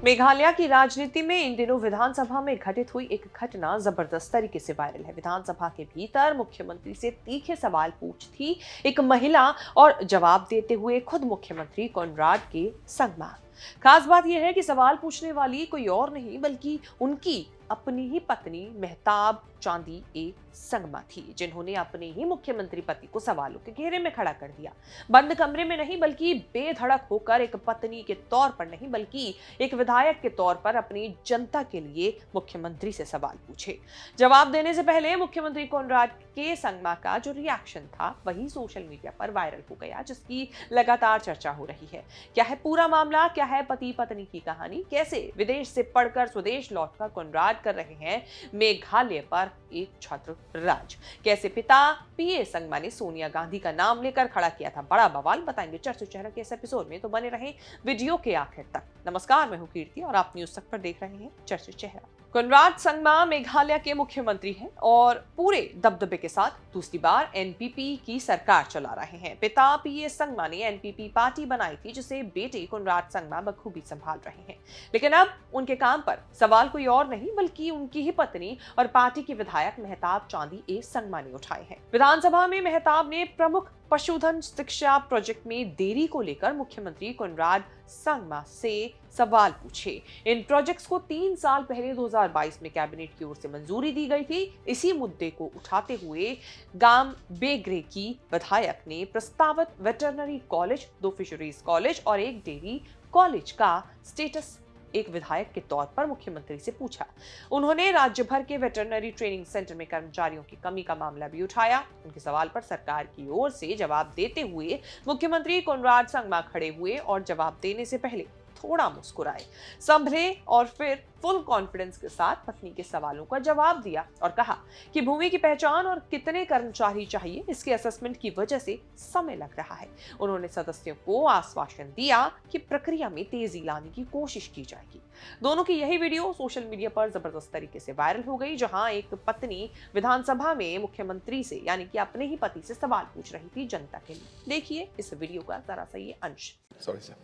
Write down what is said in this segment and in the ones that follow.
मेघालय की राजनीति में इन दिनों विधानसभा में घटित हुई एक घटना जबरदस्त तरीके से वायरल है। विधानसभा के भीतर मुख्यमंत्री से तीखे सवाल पूछती एक महिला और जवाब देते हुए खुद मुख्यमंत्री कोनराड के संगमा। खास बात यह है कि सवाल पूछने वाली कोई और नहीं बल्कि उनकी अपनी ही पत्नी मेहताब चांदी ए संगमा थी, जिन्होंने अपने ही मुख्यमंत्री पति को सवालों के घेरे में खड़ा कर दिया। बंद कमरे में नहीं बल्कि बेधड़क होकर एक पत्नी के तौर पर नहीं बल्कि एक विधायक के तौर पर अपनी जनता के लिए मुख्यमंत्री से सवाल पूछे। जवाब देने से पहले मुख्यमंत्री कोनराड के संगमा का जो रिएक्शन था वही सोशल मीडिया पर वायरल हो गया, जिसकी लगातार चर्चा हो रही है। क्या है पूरा मामला, क्या है पति पत्नी की कहानी, कैसे विदेश से पढ़कर स्वदेश लौटकर कोनराड कर रहे हैं मेघालय पर एक छत्र राज, कैसे पिता पीए संगमा ने सोनिया गांधी का नाम लेकर खड़ा किया था बड़ा बवाल, बताएंगे चर्चा चेहरा के इस एपिसोड में, तो बने रहें वीडियो के आखिर तक। नमस्कार, मैं हूं कीर्ति और आप न्यूज़ तक पर देख रहे हैं चर्चा चेहरा। कोनराड संगमा मेघालय के मुख्यमंत्री हैं और पूरे दबदबे के साथ दूसरी बार एनपीपी की सरकार चला रहे हैं। पिता पीए संगमा ने एनपीपी पार्टी बनाई थी जिसे बेटे कोनराड संगमा बखूबी संभाल रहे हैं, लेकिन अब उनके काम पर सवाल कोई और नहीं बल्कि उनकी ही पत्नी और पार्टी के विधायक मेहताब चांदी ए संगमा ने उठाए हैं। विधानसभा में मेहताब ने प्रमुख पशुधन शिक्षा प्रोजेक्ट में देरी को लेकर मुख्यमंत्री कोनराड संगमा से सवाल पूछे। इन प्रोजेक्ट्स को 3 साल पहले 2022 में कैबिनेट की ओर से मंजूरी दी गई थी। इसी मुद्दे को उठाते हुए गाम बेग्रे की विधायक ने प्रस्तावित वेटरनरी कॉलेज, 2 फिशरीज कॉलेज और एक डेयरी कॉलेज का स्टेटस एक विधायक के तौर पर मुख्यमंत्री से पूछा। उन्होंने राज्य भर के वेटरनरी ट्रेनिंग सेंटर में कर्मचारियों की कमी का मामला भी उठाया। उनके सवाल पर सरकार की ओर से जवाब देते हुए मुख्यमंत्री कोनराड संगमा खड़े हुए और जवाब देने से पहले थोड़ा मुस्कुराए, संभले और फिर फुल कॉन्फिडेंस के साथ पत्नी के सवालों का जवाब दिया और कहा कि भूमि की पहचान और कितने कर्मचारी चाहिए इसके असेसमेंट की वजह से समय लग रहा है। उन्होंने सदस्यों को आश्वासन दिया कि प्रक्रिया में तेजी लाने की कोशिश की जाएगी। दोनों की यही वीडियो सोशल मीडिया पर जबरदस्त तरीके से वायरल हो गई, जहां एक पत्नी विधानसभा में मुख्यमंत्री से यानी कि अपने ही पति से सवाल पूछ रही थी जनता के लिए। देखिए इस वीडियो का जरा सा ये अंश। Sorry, sir.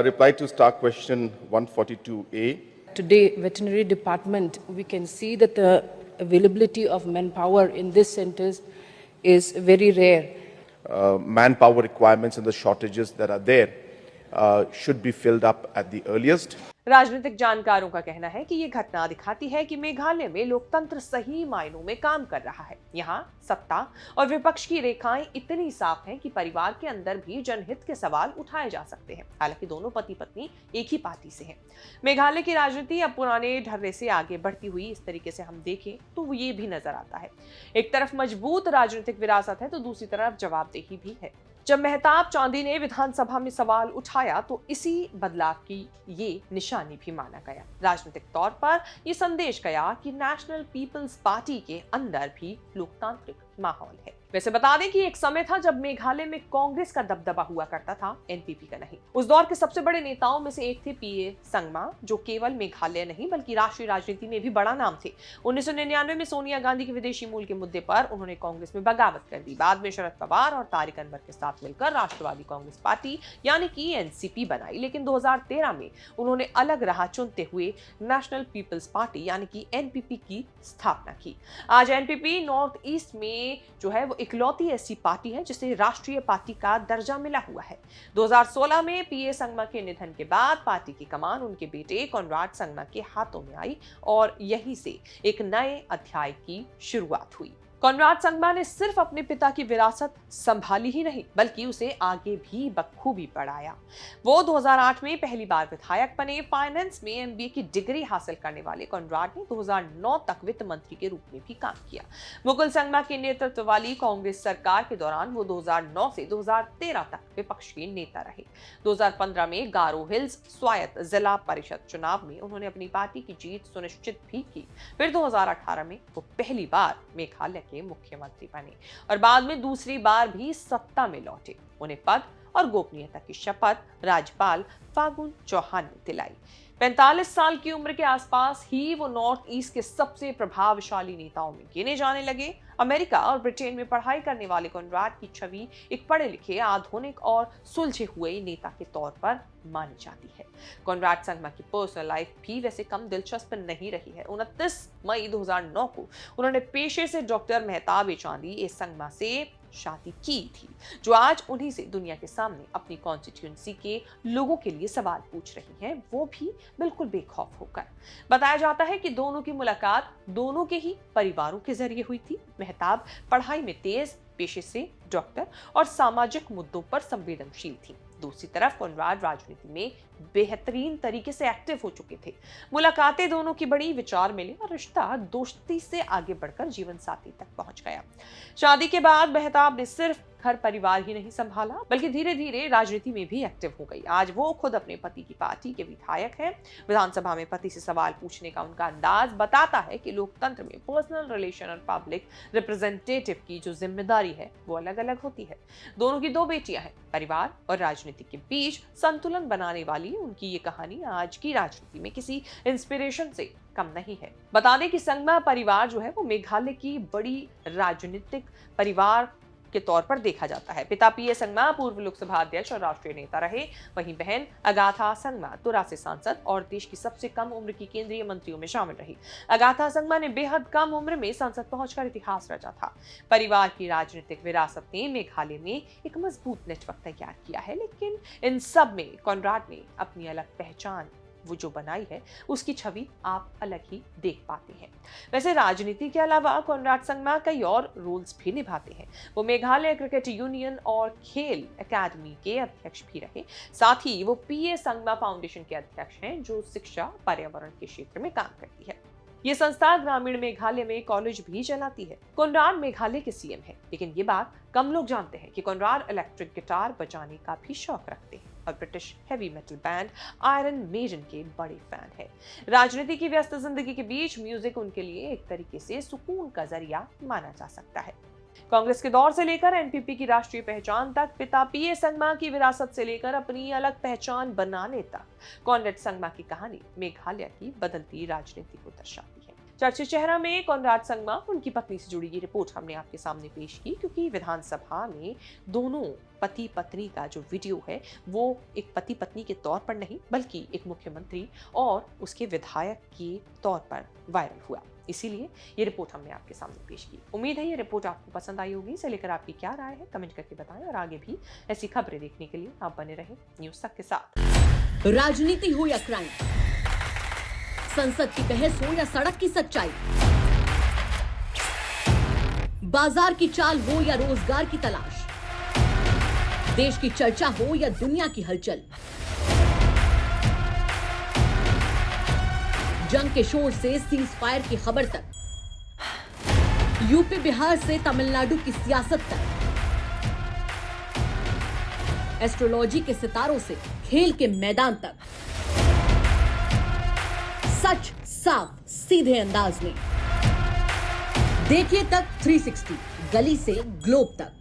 Reply to Star Question 142A. Today, veterinary department, we can see that the availability of manpower in these centers is very rare. Manpower requirements and the shortages that are there should be filled up at the earliest. राजनीतिक जानकारों का कहना है कि ये घटना दिखाती है कि मेघालय में लोकतंत्र सही मायनों में काम कर रहा है। यहाँ सत्ता और विपक्ष की रेखाएं इतनी साफ हैं कि परिवार के अंदर भी जनहित के सवाल उठाए जा सकते हैं। हालांकि दोनों पति पत्नी एक ही पार्टी से हैं। मेघालय की राजनीति अब पुराने ढर्रे से आगे बढ़ती हुई इस तरीके से हम देखें तो ये भी नजर आता है। एक तरफ मजबूत राजनीतिक विरासत है तो दूसरी तरफ जवाबदेही भी है। जब मेहताब चांदी ने विधानसभा में सवाल उठाया तो इसी बदलाव की ये निशानी भी माना गया। राजनीतिक तौर पर यह संदेश गया कि नेशनल पीपल्स पार्टी के अंदर भी लोकतांत्रिक माहौल है। वैसे बता दें कि एक समय था जब मेघालय में कांग्रेस का दबदबा हुआ करता था, एनपीपी का नहीं। उस दौर के सबसे बड़े नेताओं में से एक थे पीए संगमा, जो केवल मेघालय नहीं बल्कि राष्ट्रीय राजनीति में भी बड़ा नाम थे। 1999 में सोनिया गांधी के विदेशी मूल के मुद्दे पर उन्होंने कांग्रेस में बगावत कर दी। बाद में शरद पवार और तारिक अनवर के साथ मिलकर राष्ट्रवादी कांग्रेस पार्टी यानी कि एनसीपी बनाई, लेकिन 2013 में उन्होंने अलग राह चुनते हुए नेशनल पीपल्स पार्टी यानी कि एनपीपी की स्थापना की। आज एनपीपी नॉर्थ ईस्ट में जो है वो इकलौती ऐसी पार्टी है जिसे राष्ट्रीय पार्टी का दर्जा मिला हुआ है। 2016 में पीए संगमा के निधन के बाद पार्टी की कमान उनके बेटे कोनराड संगमा के हाथों में आई और यहीं से एक नए अध्याय की शुरुआत हुई। कोनराड संगमा ने सिर्फ अपने पिता की विरासत संभाली ही नहीं बल्कि उसे आगे भी बखूबी बढ़ाया। वो 2008 में पहली बार विधायक बने। फाइनेंस में एमबीए की डिग्री हासिल करने वाले कोनराड ने 2009 तक वित्त मंत्री के रूप में भी काम किया। मुकुल संगमा के नेतृत्व वाली कांग्रेस सरकार के दौरान वो 2009 से 2013 तक विपक्ष के नेता रहे। 2015 में गारो हिल्स स्वायत्त जिला परिषद चुनाव में उन्होंने अपनी पार्टी की जीत सुनिश्चित भी की। फिर 2018 में वो पहली बार मेघालय के मुख्यमंत्री बने और बाद में दूसरी बार भी सत्ता में लौटे। उन्हें पद और गोपनीयता की शपथ राज्यपाल फागुन चौहान ने दिलाई। 45 साल की उम्र के आसपास ही वो नॉर्थ ईस्ट के सबसे प्रभावशाली नेताओं में गिने जाने लगे। अमेरिका और ब्रिटेन में पढ़ाई करने वाले कॉनराड की छवि एक पढ़े लिखे, आधुनिक और सुलझे हुए नेता के तौर पर मानी जाती है। कॉनराड संगमा की पर्सनल लाइफ भी वैसे कम दिलचस्प नहीं रही है। 29 मई 2009 को उन्होंने पेशे से डॉक्टर मेहताब चांदी ए संगमा से शादी की थी, जो आज उन्हीं से दुनिया के सामने अपनी कॉन्स्टिट्यूएंसी के लोगों के लिए सवाल पूछ रही हैं, वो भी बिल्कुल बेखौफ होकर। बताया जाता है कि दोनों की मुलाकात दोनों के ही परिवारों के जरिए हुई थी। मेहताब पढ़ाई में तेज, पेशे से डॉक्टर और सामाजिक मुद्दों पर संवेदनशील थी। दूसरी तरफ कॉनराड राजनीति में बेहतरीन तरीके से एक्टिव हो चुके थे। मुलाकातें दोनों की बड़ी, विचार मिले और रिश्ता दोस्ती से आगे बढ़कर जीवन साथी तक पहुंच गया। शादी के बाद मेहताब ने सिर्फ घर परिवार ही नहीं संभाला, बल्कि धीरे धीरे राजनीति में भी एक्टिव हो गई। आज वो खुद अपने पति की पार्टी के विधायक हैं। विधानसभा में पति से सवाल पूछने का उनका अंदाज बताता है कि लोकतंत्र में पर्सनल रिलेशन और पब्लिक रिप्रेजेंटेटिव की जो जिम्मेदारी है वो अलग अलग होती है। दोनों की 2 बेटियां हैं। परिवार और राजनीति के बीच संतुलन बनाने वाली उनकी ये कहानी आज की राजनीति में किसी इंस्पिरेशन से कम नहीं है। बता दें कि संगमा परिवार जो है वो मेघालय की बड़ी राजनीतिक परिवार के तौर पर देखा जाता है। पिता पीए संगमा पूर्व लोकसभा अध्यक्ष और राष्ट्रीय नेता रहे। वहीं बहन अगाथा संगमा तुरा से सांसद और देश की सबसे कम उम्र की केंद्रीय मंत्रियों में शामिल रही। अगाथा संगमा ने बेहद कम उम्र में संसद पहुंचकर इतिहास रचा था। परिवार की राजनीतिक विरासत ने मेघालय में एक मजबूत नेटवर्क तैयार किया है, लेकिन इन सब में कॉनराड ने अपनी अलग पहचान वो जो बनाई है उसकी छवि आप अलग ही देख पाते हैं। वैसे राजनीति के अलावा कॉनराड संगमा कई और रोल्स भी निभाते हैं। वो मेघालय क्रिकेट यूनियन और खेल एकेडमी के अध्यक्ष भी रहे। साथ ही वो पीए संगमा फाउंडेशन के अध्यक्ष हैं, जो शिक्षा पर्यावरण के क्षेत्र में काम करती है। ये संस्था ग्रामीण मेघालय में कॉलेज भी चलाती है। कॉनराड मेघालय के सीएम है, लेकिन ये बात कम लोग जानते हैं कि कॉनराड इलेक्ट्रिक गिटार बजाने का भी शौक रखते हैं और British heavy metal band Iron Maiden के बड़े फैन हैं। राजनीति की व्यस्त जिंदगी के बीच म्यूजिक उनके लिए एक तरीके से सुकून का जरिया माना जा सकता है। कांग्रेस के दौर से लेकर एनपीपी की राष्ट्रीय पहचान तक, पिता पीए संगमा की विरासत से लेकर अपनी अलग पहचान बनाने तक, कॉनराड संगमा की कहानी मेघालय की बदलती राजनीति को दर्शाती है। चर्चित चेहरा में कॉनराड संगमा, उनकी पत्नी से जुड़ी ये रिपोर्ट हमने आपके सामने पेश की, क्योंकि विधानसभा में दोनों पति पत्नी का जो वीडियो है वो एक पति पत्नी के तौर पर नहीं, बल्कि एक मुख्यमंत्री और उसके विधायक के तौर पर वायरल हुआ। इसीलिए ये रिपोर्ट हमने आपके सामने पेश की। उम्मीद है ये रिपोर्ट आपको पसंद आई होगी। इसे लेकर आपकी क्या राय है कमेंट करके बताएं, और आगे भी ऐसी खबरें देखने के लिए आप बने रहें न्यूज़ तक के साथ। राजनीति हो या क्राइम, संसद की बहस हो या सड़क की सच्चाई, बाजार की चाल हो या रोजगार की तलाश, देश की चर्चा हो या दुनिया की हलचल, जंग के शोर से सीज फायर की खबर तक, यूपी बिहार से तमिलनाडु की सियासत तक, एस्ट्रोलॉजी के सितारों से खेल के मैदान तक, सच साफ सीधे अंदाज में देखिए तक 360, गली से ग्लोब तक।